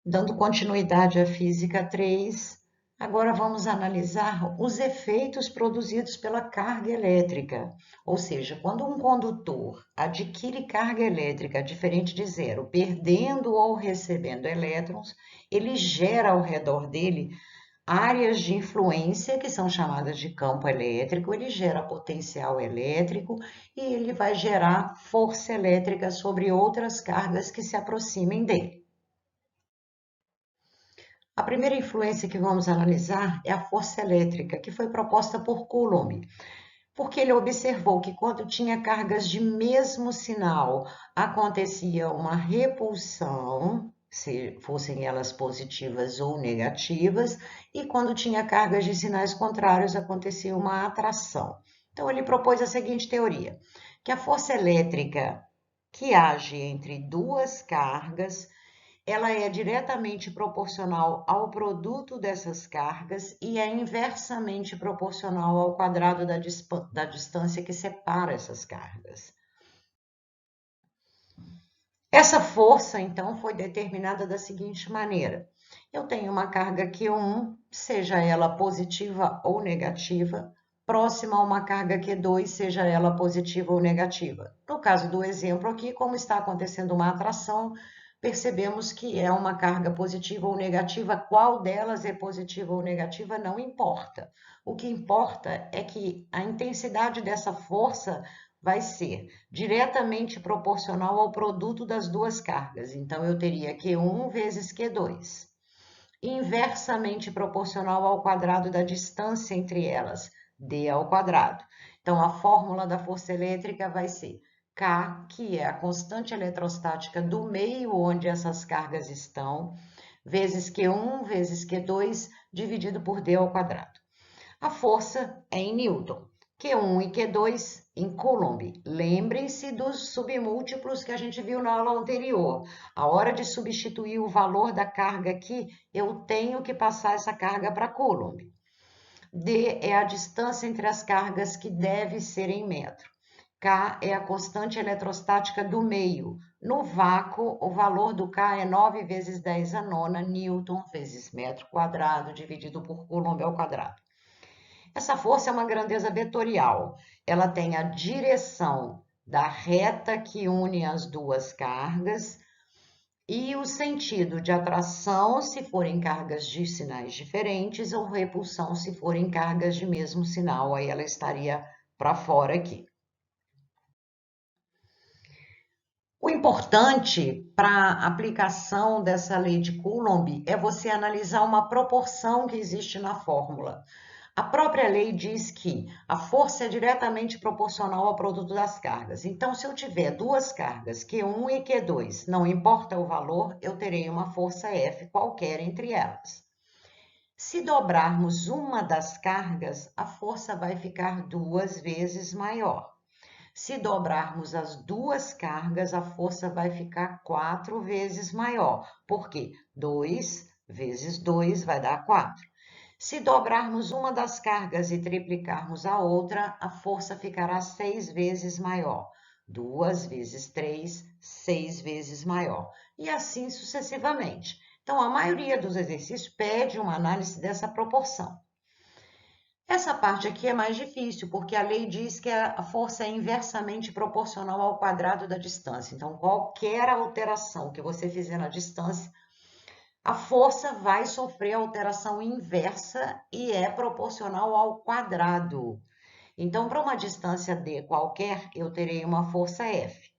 Dando continuidade à Física 3, agora vamos analisar os efeitos produzidos pela carga elétrica. Ou seja, quando um condutor adquire carga elétrica diferente de zero, perdendo ou recebendo elétrons, ele gera ao redor dele áreas de influência, que são chamadas de campo elétrico, ele gera potencial elétrico e ele vai gerar força elétrica sobre outras cargas que se aproximem dele. A primeira influência que vamos analisar é a força elétrica, que foi proposta por Coulomb, porque ele observou que quando tinha cargas de mesmo sinal, acontecia uma repulsão, se fossem elas positivas ou negativas, e quando tinha cargas de sinais contrários, acontecia uma atração. Então, ele propôs a seguinte teoria, que a força elétrica que age entre duas cargas ela é diretamente proporcional ao produto dessas cargas e é inversamente proporcional ao quadrado da distância que separa essas cargas. Essa força, então, foi determinada da seguinte maneira. Eu tenho uma carga Q1, seja ela positiva ou negativa, próxima a uma carga Q2, seja ela positiva ou negativa. No caso do exemplo aqui, como está acontecendo uma atração, percebemos que é uma carga positiva ou negativa, qual delas é positiva ou negativa não importa. O que importa é que a intensidade dessa força vai ser diretamente proporcional ao produto das duas cargas. Então, eu teria Q1 vezes Q2, inversamente proporcional ao quadrado da distância entre elas, d ao quadrado. Então, a fórmula da força elétrica vai ser K, que é a constante eletrostática do meio onde essas cargas estão, vezes Q1 vezes Q2, dividido por d ao quadrado. A força é em Newton. Q1 e Q2 em Coulomb. Lembrem-se dos submúltiplos que a gente viu na aula anterior. A hora de substituir o valor da carga aqui, eu tenho que passar essa carga para Coulomb. D é a distância entre as cargas que deve ser em metro. K é a constante eletrostática do meio. No vácuo, o valor do K é 9 vezes 10 a nona Newton vezes metro quadrado, dividido por Coulomb ao quadrado. Essa força é uma grandeza vetorial. Ela tem a direção da reta que une as duas cargas e o sentido de atração se forem cargas de sinais diferentes ou repulsão se forem cargas de mesmo sinal. Aí ela estaria para fora aqui. O importante para a aplicação dessa lei de Coulomb é você analisar uma proporção que existe na fórmula. A própria lei diz que a força é diretamente proporcional ao produto das cargas. Então, se eu tiver duas cargas, Q1 e Q2, não importa o valor, eu terei uma força F qualquer entre elas. Se dobrarmos uma das cargas, a força vai ficar 2 vezes maior. Se dobrarmos as duas cargas, a força vai ficar 4 vezes maior. Por quê? 2 vezes 2 vai dar 4. Se dobrarmos uma das cargas e triplicarmos a outra, a força ficará 6 vezes maior. 2 vezes 3, 6 vezes maior. E assim sucessivamente. Então, a maioria dos exercícios pede uma análise dessa proporção. Essa parte aqui é mais difícil, porque a lei diz que a força é inversamente proporcional ao quadrado da distância. Então, qualquer alteração que você fizer na distância, a força vai sofrer alteração inversa e é proporcional ao quadrado. Então, para uma distância d qualquer, eu terei uma força F.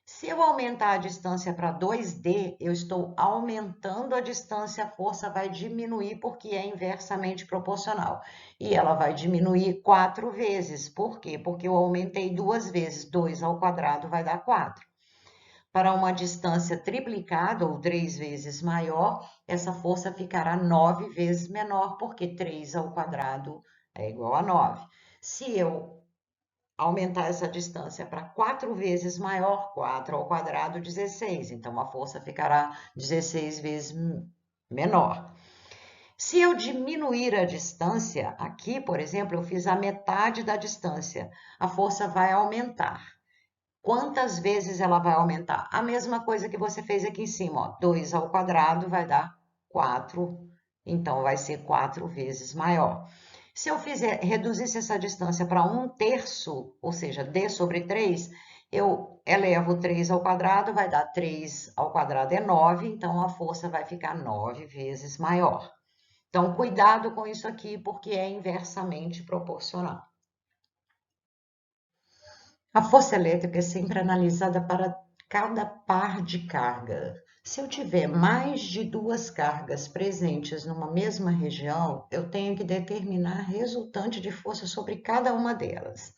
Se eu aumentar a distância para 2d, eu estou aumentando a distância, a força vai diminuir porque é inversamente proporcional. E ela vai diminuir 4 vezes. Por quê? Porque eu aumentei 2 vezes. 2 ao quadrado vai dar 4. Para uma distância triplicada, ou 3 vezes maior, essa força ficará 9 vezes menor, porque 3 ao quadrado é igual a 9. Se eu aumentar essa distância para 4 vezes maior, 4 ao quadrado, 16. Então, a força ficará 16 vezes menor. Se eu diminuir a distância, aqui, por exemplo, eu fiz a metade da distância, a força vai aumentar. Quantas vezes ela vai aumentar? A mesma coisa que você fez aqui em cima, ó. 2 ao quadrado vai dar 4, então vai ser 4 vezes maior. Se eu reduzisse essa distância para 1/3, ou seja, d sobre 3, eu elevo 3 ao quadrado, vai dar 3 ao quadrado é 9, então a força vai ficar 9 vezes maior. Então, cuidado com isso aqui, porque é inversamente proporcional. A força elétrica é sempre analisada para cada par de carga. Se eu tiver mais de 2 cargas presentes numa mesma região, eu tenho que determinar a resultante de força sobre cada uma delas.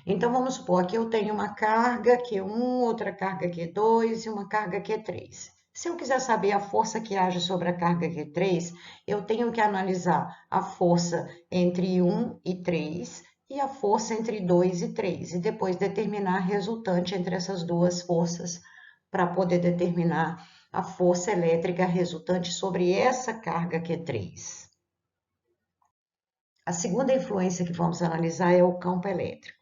Então, vamos supor que eu tenho uma carga Q1, outra carga Q2 e uma carga Q3. Se eu quiser saber a força que age sobre a carga Q3, eu tenho que analisar a força entre 1 e 3 e a força entre 2 e 3, e depois determinar a resultante entre essas duas forças para poder determinar a força elétrica resultante sobre essa carga Q3. A segunda influência que vamos analisar é o campo elétrico.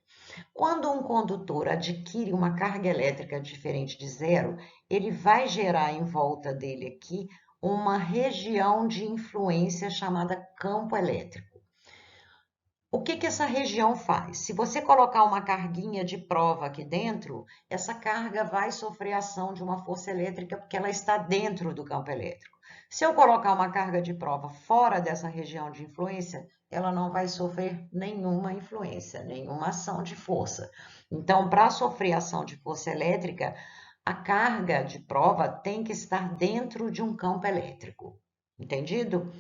Quando um condutor adquire uma carga elétrica diferente de zero, ele vai gerar em volta dele aqui uma região de influência chamada campo elétrico. O que essa região faz? Se você colocar uma carguinha de prova aqui dentro, essa carga vai sofrer ação de uma força elétrica porque ela está dentro do campo elétrico. Se eu colocar uma carga de prova fora dessa região de influência, ela não vai sofrer nenhuma influência, nenhuma ação de força. Então, para sofrer ação de força elétrica, a carga de prova tem que estar dentro de um campo elétrico. Entendido?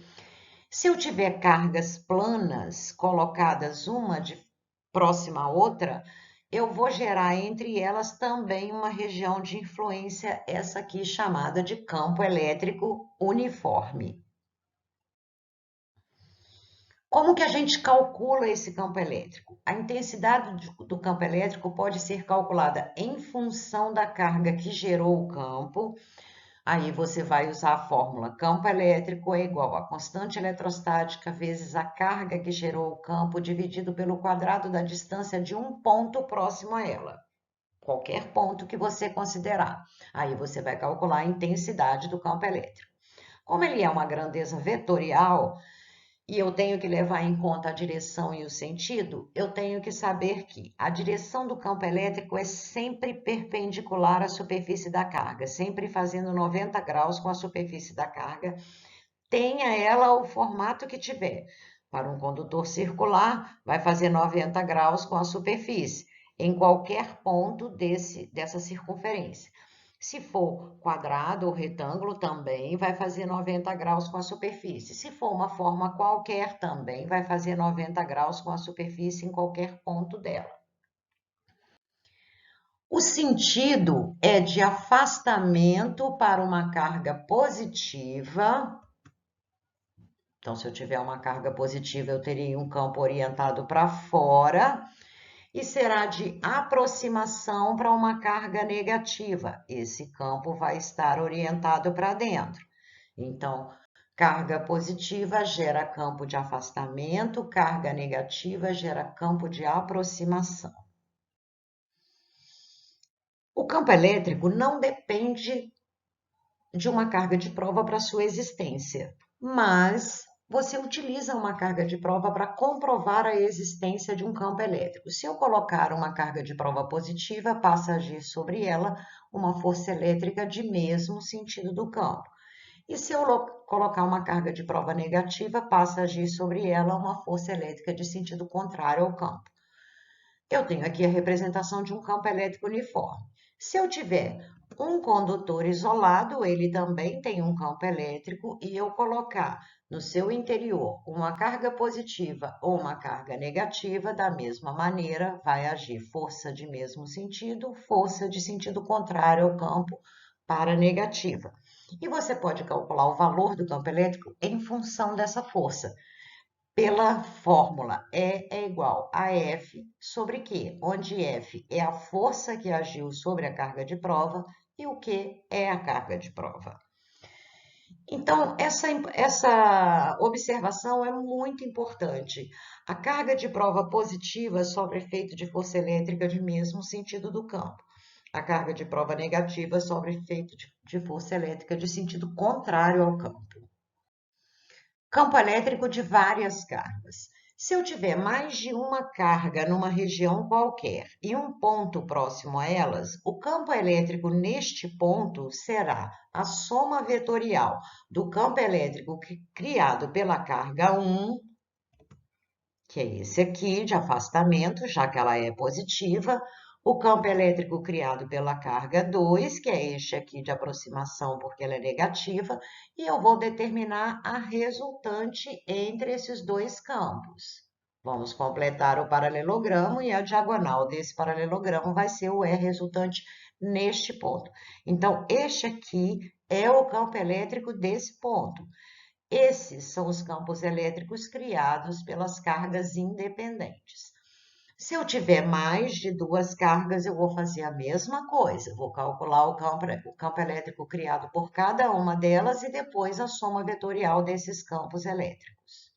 Se eu tiver cargas planas colocadas uma de próxima à outra, eu vou gerar entre elas também uma região de influência, essa aqui chamada de campo elétrico uniforme. Como que a gente calcula esse campo elétrico? A intensidade do campo elétrico pode ser calculada em função da carga que gerou o campo. Aí você vai usar a fórmula campo elétrico é igual a constante eletrostática vezes a carga que gerou o campo dividido pelo quadrado da distância de um ponto próximo a ela. Qualquer ponto que você considerar. Aí você vai calcular a intensidade do campo elétrico. Como ele é uma grandeza vetorial, e eu tenho que levar em conta a direção e o sentido, eu tenho que saber que a direção do campo elétrico é sempre perpendicular à superfície da carga, sempre fazendo 90 graus com a superfície da carga, tenha ela o formato que tiver. Para um condutor circular, vai fazer 90 graus com a superfície, em qualquer ponto dessa circunferência. Se for quadrado ou retângulo, também vai fazer 90 graus com a superfície. Se for uma forma qualquer, também vai fazer 90 graus com a superfície em qualquer ponto dela. O sentido é de afastamento para uma carga positiva. Então, se eu tiver uma carga positiva, eu teria um campo orientado para fora. E será de aproximação para uma carga negativa. Esse campo vai estar orientado para dentro. Então, carga positiva gera campo de afastamento, carga negativa gera campo de aproximação. O campo elétrico não depende de uma carga de prova para sua existência, mas você utiliza uma carga de prova para comprovar a existência de um campo elétrico. Se eu colocar uma carga de prova positiva, passa a agir sobre ela uma força elétrica de mesmo sentido do campo. E se eu colocar uma carga de prova negativa, passa a agir sobre ela uma força elétrica de sentido contrário ao campo. Eu tenho aqui a representação de um campo elétrico uniforme. Se eu tiver um condutor isolado, ele também tem um campo elétrico, e eu colocar no seu interior uma carga positiva ou uma carga negativa, da mesma maneira, vai agir força de mesmo sentido, força de sentido contrário ao campo para negativa. E você pode calcular o valor do campo elétrico em função dessa força, pela fórmula E é igual a F sobre Q, onde F é a força que agiu sobre a carga de prova e o Q é a carga de prova. Então, essa observação é muito importante. A carga de prova positiva sofre efeito de força elétrica de mesmo sentido do campo. A carga de prova negativa sofre efeito de força elétrica de sentido contrário ao campo. Campo elétrico de várias cargas. Se eu tiver mais de uma carga numa região qualquer e um ponto próximo a elas, o campo elétrico neste ponto será a soma vetorial do campo elétrico criado pela carga 1, que é esse aqui de afastamento, já que ela é positiva, o campo elétrico criado pela carga 2, que é este aqui de aproximação, porque ela é negativa, e eu vou determinar a resultante entre esses dois campos. Vamos completar o paralelogramo e a diagonal desse paralelogramo vai ser o E resultante neste ponto. Então, este aqui é o campo elétrico desse ponto. Esses são os campos elétricos criados pelas cargas independentes. Se eu tiver mais de duas cargas, eu vou fazer a mesma coisa. Vou calcular o campo elétrico criado por cada uma delas e depois a soma vetorial desses campos elétricos.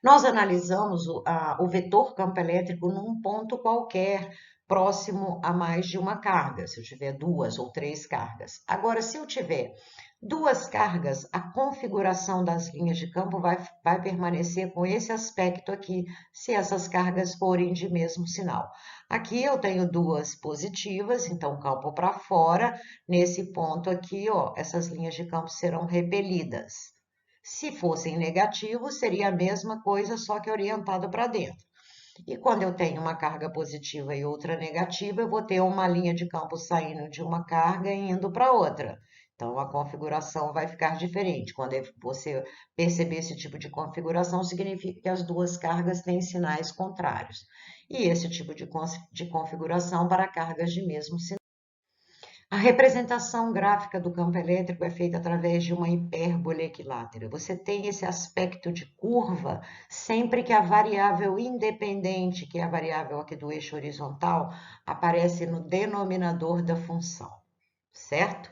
Nós analisamos o vetor campo elétrico num ponto qualquer, próximo a mais de uma carga, se eu tiver duas ou três cargas. Agora, se eu tiver duas cargas, a configuração das linhas de campo vai permanecer com esse aspecto aqui, se essas cargas forem de mesmo sinal. Aqui eu tenho duas positivas, então campo para fora. Nesse ponto aqui, ó, essas linhas de campo serão repelidas. Se fossem negativos, seria a mesma coisa, só que orientado para dentro. E quando eu tenho uma carga positiva e outra negativa, eu vou ter uma linha de campo saindo de uma carga e indo para outra. Então, a configuração vai ficar diferente. Quando você perceber esse tipo de configuração, significa que as duas cargas têm sinais contrários. E esse tipo de configuração para cargas de mesmo sinal. A representação gráfica do campo elétrico é feita através de uma hipérbole equilátera. Você tem esse aspecto de curva sempre que a variável independente, que é a variável aqui do eixo horizontal, aparece no denominador da função, certo?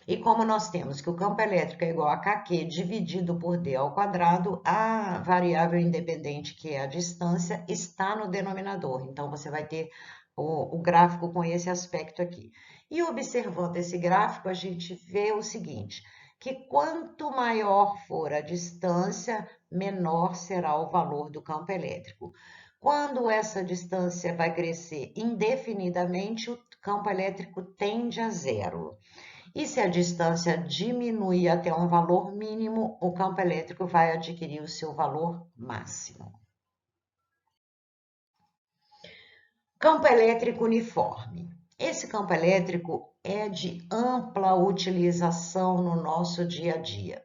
E como nós temos que o campo elétrico é igual a kq dividido por d ao quadrado, a variável independente, que é a distância, está no denominador. Então, você vai ter o gráfico com esse aspecto aqui. E observando esse gráfico, a gente vê o seguinte, que quanto maior for a distância, menor será o valor do campo elétrico. Quando essa distância vai crescer indefinidamente, o campo elétrico tende a zero. E se a distância diminuir até um valor mínimo, o campo elétrico vai adquirir o seu valor máximo. Campo elétrico uniforme. Esse campo elétrico é de ampla utilização no nosso dia a dia.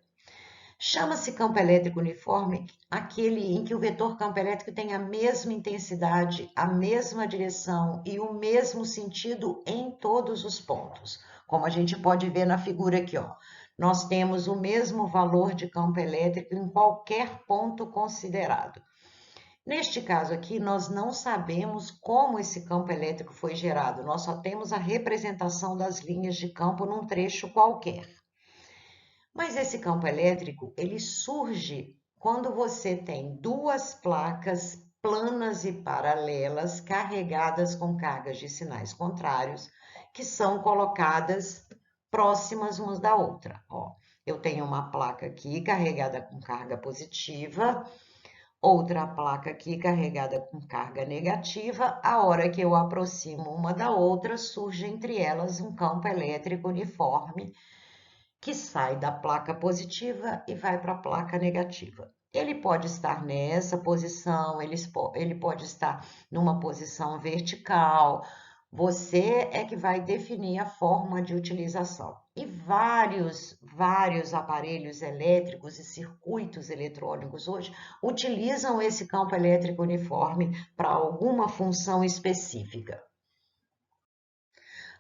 Chama-se campo elétrico uniforme aquele em que o vetor campo elétrico tem a mesma intensidade, a mesma direção e o mesmo sentido em todos os pontos. Como a gente pode ver na figura aqui, ó. Nós temos o mesmo valor de campo elétrico em qualquer ponto considerado. Neste caso aqui, nós não sabemos como esse campo elétrico foi gerado, nós só temos a representação das linhas de campo num trecho qualquer. Mas esse campo elétrico, ele surge quando você tem duas placas planas e paralelas carregadas com cargas de sinais contrários, que são colocadas próximas umas da outra. Ó, eu tenho uma placa aqui carregada com carga positiva, outra placa aqui carregada com carga negativa. A hora que eu aproximo uma da outra, surge entre elas um campo elétrico uniforme que sai da placa positiva e vai para a placa negativa. Ele pode estar nessa posição, ele pode estar numa posição vertical. Você é que vai definir a forma de utilização. E vários aparelhos elétricos e circuitos eletrônicos hoje utilizam esse campo elétrico uniforme para alguma função específica.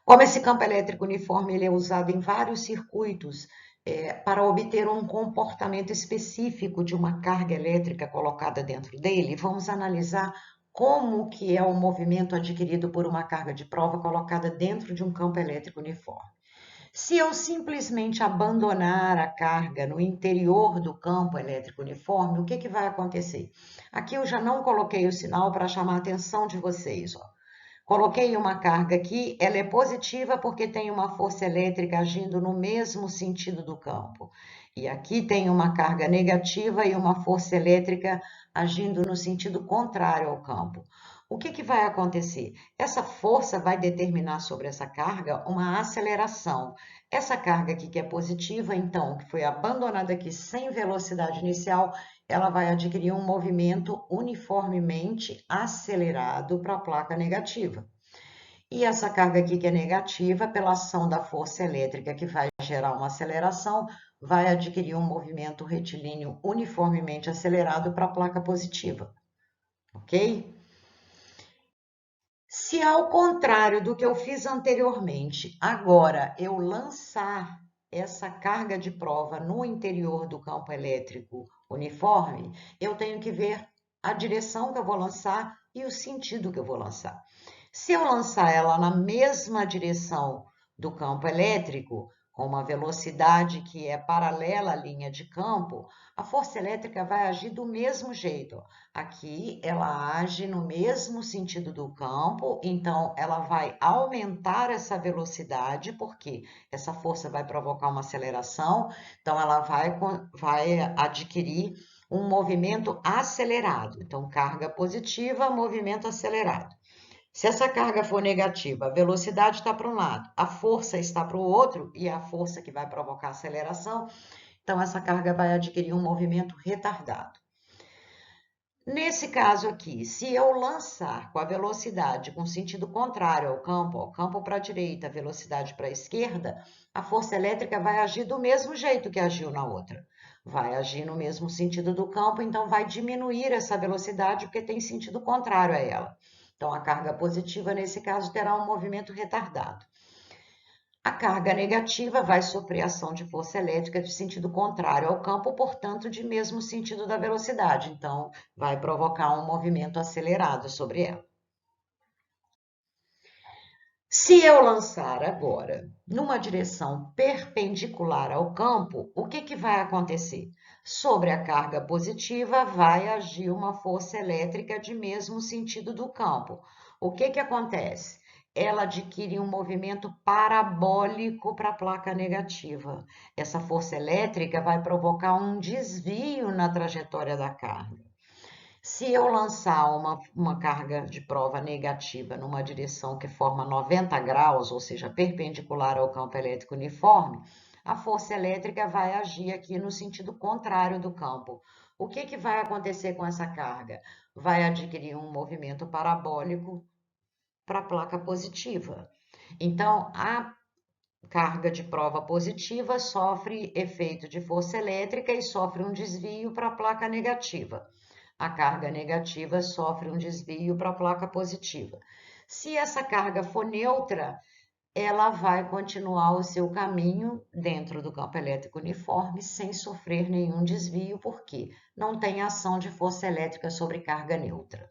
Como esse campo elétrico uniforme ele é usado em vários circuitos para obter um comportamento específico de uma carga elétrica colocada dentro dele, vamos analisar como que é o movimento adquirido por uma carga de prova colocada dentro de um campo elétrico uniforme. Se eu simplesmente abandonar a carga no interior do campo elétrico uniforme, o que que vai acontecer? Aqui eu já não coloquei o sinal para chamar a atenção de vocês, ó. Coloquei uma carga aqui, ela é positiva porque tem uma força elétrica agindo no mesmo sentido do campo. E aqui tem uma carga negativa e uma força elétrica agindo no sentido contrário ao campo. O que vai acontecer? Essa força vai determinar sobre essa carga uma aceleração. Essa carga aqui que é positiva, então, que foi abandonada aqui sem velocidade inicial, ela vai adquirir um movimento uniformemente acelerado para a placa negativa. E essa carga aqui que é negativa, pela ação da força elétrica que vai gerar uma aceleração, vai adquirir um movimento retilíneo uniformemente acelerado para a placa positiva, ok? Se ao contrário do que eu fiz anteriormente, agora eu lançar essa carga de prova no interior do campo elétrico uniforme, eu tenho que ver a direção que eu vou lançar e o sentido que eu vou lançar. Se eu lançar ela na mesma direção do campo elétrico, com uma velocidade que é paralela à linha de campo, a força elétrica vai agir do mesmo jeito. Aqui ela age no mesmo sentido do campo, então ela vai aumentar essa velocidade, porque essa força vai provocar uma aceleração, então ela vai adquirir um movimento acelerado. Então, carga positiva, movimento acelerado. Se essa carga for negativa, a velocidade está para um lado, a força está para o outro, e é a força que vai provocar aceleração, então essa carga vai adquirir um movimento retardado. Nesse caso aqui, se eu lançar com a velocidade com sentido contrário ao campo para a direita, velocidade para a esquerda, a força elétrica vai agir do mesmo jeito que agiu na outra. Vai agir no mesmo sentido do campo, então vai diminuir essa velocidade porque tem sentido contrário a ela. Então, a carga positiva, nesse caso, terá um movimento retardado. A carga negativa vai sofrer ação de força elétrica de sentido contrário ao campo, portanto, de mesmo sentido da velocidade. Então, vai provocar um movimento acelerado sobre ela. Se eu lançar agora numa direção perpendicular ao campo, o que vai acontecer? Sobre a carga positiva vai agir uma força elétrica de mesmo sentido do campo. O que acontece? Ela adquire um movimento parabólico para a placa negativa. Essa força elétrica vai provocar um desvio na trajetória da carga. Se eu lançar uma carga de prova negativa numa direção que forma 90 graus, ou seja, perpendicular ao campo elétrico uniforme, a força elétrica vai agir aqui no sentido contrário do campo. O que vai acontecer com essa carga? Vai adquirir um movimento parabólico para a placa positiva. Então, a carga de prova positiva sofre efeito de força elétrica e sofre um desvio para a placa negativa. A carga negativa sofre um desvio para a placa positiva. Se essa carga for neutra, ela vai continuar o seu caminho dentro do campo elétrico uniforme sem sofrer nenhum desvio, porque não tem ação de força elétrica sobre carga neutra.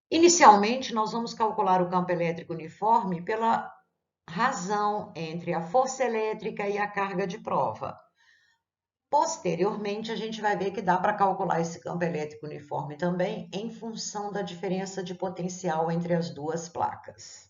Inicialmente, nós vamos calcular o campo elétrico uniforme pela razão entre a força elétrica e a carga de prova. Posteriormente, a gente vai ver que dá para calcular esse campo elétrico uniforme também em função da diferença de potencial entre as duas placas.